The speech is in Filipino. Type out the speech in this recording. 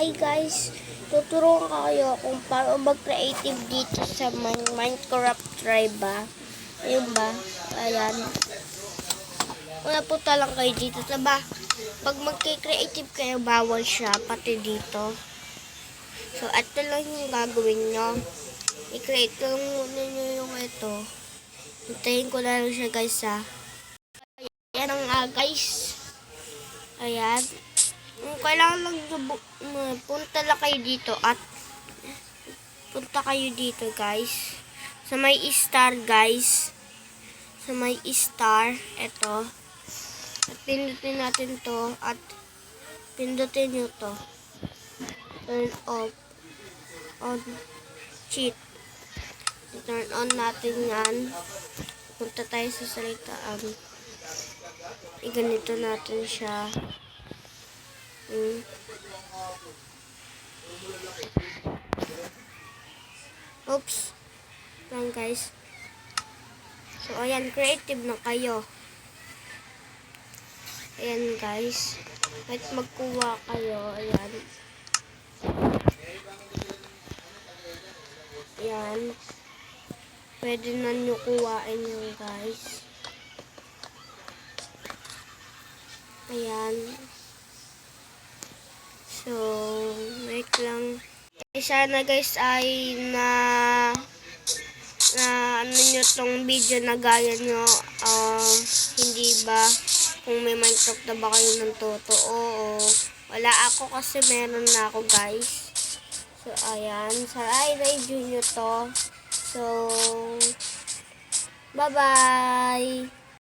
Hi guys, tuturuan ko kayo kung paano mag-creative dito sa Minecraft Drive ba. Ayun ba? Ayan. Una punta lang kayo dito. Diba? Pag mag-creative kayo, bawal siya. Pati dito. So, ito lang yung gagawin nyo. I-create lang muna nyo yung ito. Hintayin ko na lang siya guys ha. Ayan ang guys. Ayan. Kailangan lang punta lang kayo dito at punta kayo dito guys sa may star guys, sa may star eto, at pindutin natin to at pindutin nyo to, turn off on cheat, turn on natin yan. Punta tayo sa salitaan, ganito natin siya. Oops. Lang guys. So, ayan. Creative na kayo. Ayan guys. Kahit magkuha kayo. Ayan. Ayan. Pwede na nyo kuhain yun guys. Ayan. So, wait lang. Sana guys ay ano nyo tong video na gaya nyo, hindi ba kung may Minecraft na ba kayo ng totoo o wala ako kasi meron na ako guys. So ayan, sana i-review nyo to. So bye bye.